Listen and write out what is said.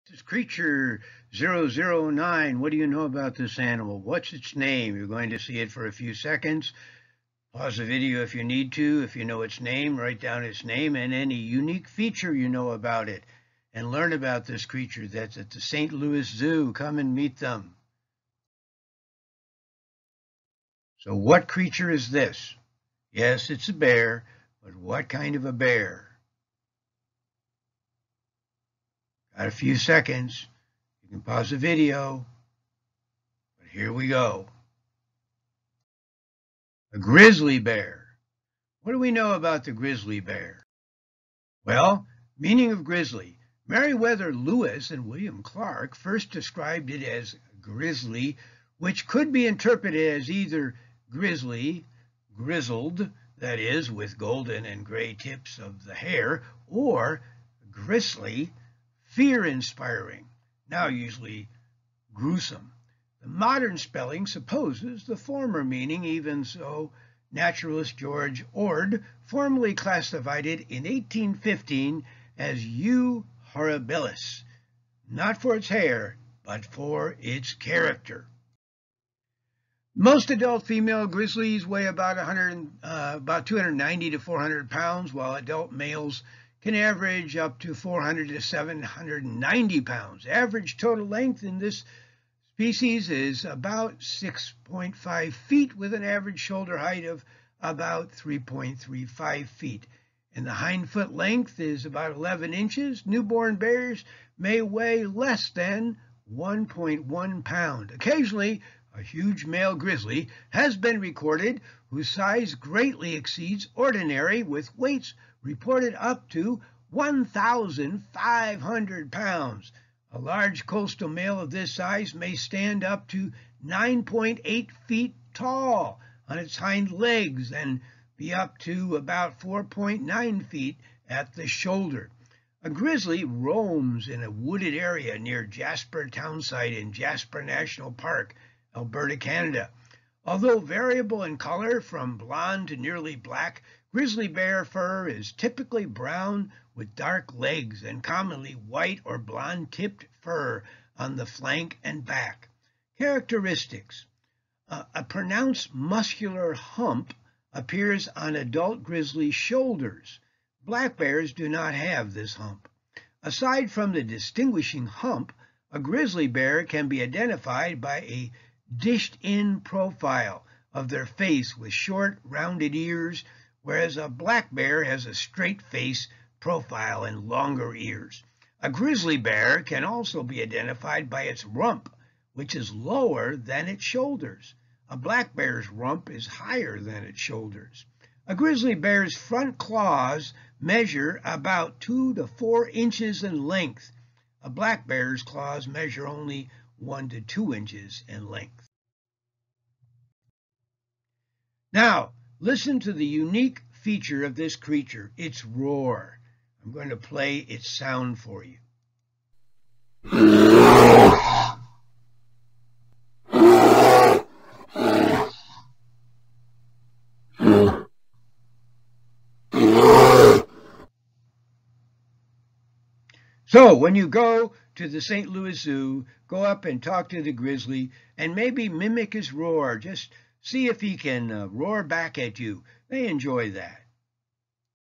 This is creature 009. What do you know about this animal? What's its name? You're going to see it for a few seconds. Pause the video if you need to. If you know its name, write down its name and any unique feature you know about it. And learn about this creature that's at the St. Louis Zoo. Come and meet them. So what creature is this? Yes, it's a bear, but what kind of a bear? Got a few seconds. You can pause the video, but here we go. A grizzly bear. What do we know about the grizzly bear? Well, meaning of grizzly. Meriwether-Lewis and William Clark first described it as grizzly, which could be interpreted as either grizzly, grizzled, that is, with golden and gray tips of the hair, or gristly, fear-inspiring, now usually gruesome. The modern spelling supposes the former meaning. Even so, naturalist George Ord formally classified it in 1815 as U. horribilis, not for its hair, but for its character. Most adult female grizzlies weigh about 290 to 400 pounds, while adult males can average up to 400 to 790 pounds. Average total length in this species is about 6.5 feet, with an average shoulder height of about 3.35 feet. And the hind foot length is about 11 inches. Newborn bears may weigh less than 1.1 pound. Occasionally, a huge male grizzly has been recorded whose size greatly exceeds ordinary, with weights reported up to 1,500 pounds. A large coastal male of this size may stand up to 9.8 feet tall on its hind legs and be up to about 4.9 feet at the shoulder. A grizzly roams in a wooded area near Jasper Townsite in Jasper National Park, Alberta, Canada. Although variable in color from blonde to nearly black, grizzly bear fur is typically brown with dark legs and commonly white or blonde-tipped fur on the flank and back. Characteristics. A pronounced muscular hump appears on adult grizzly shoulders. Black bears do not have this hump. Aside from the distinguishing hump, a grizzly bear can be identified by a dished-in profile of their face with short, rounded ears, whereas a black bear has a straight face profile and longer ears. A grizzly bear can also be identified by its rump, which is lower than its shoulders. A black bear's rump is higher than its shoulders. A grizzly bear's front claws measure about 2 to 4 inches in length. A black bear's claws measure only 1 to 2 inches in length. Now, listen to the unique feature of this creature, its roar. I'm going to play its sound for you. So when you go to the St. Louis Zoo, go up and talk to the grizzly and maybe mimic his roar. Just see if he can roar back at you. They enjoy that.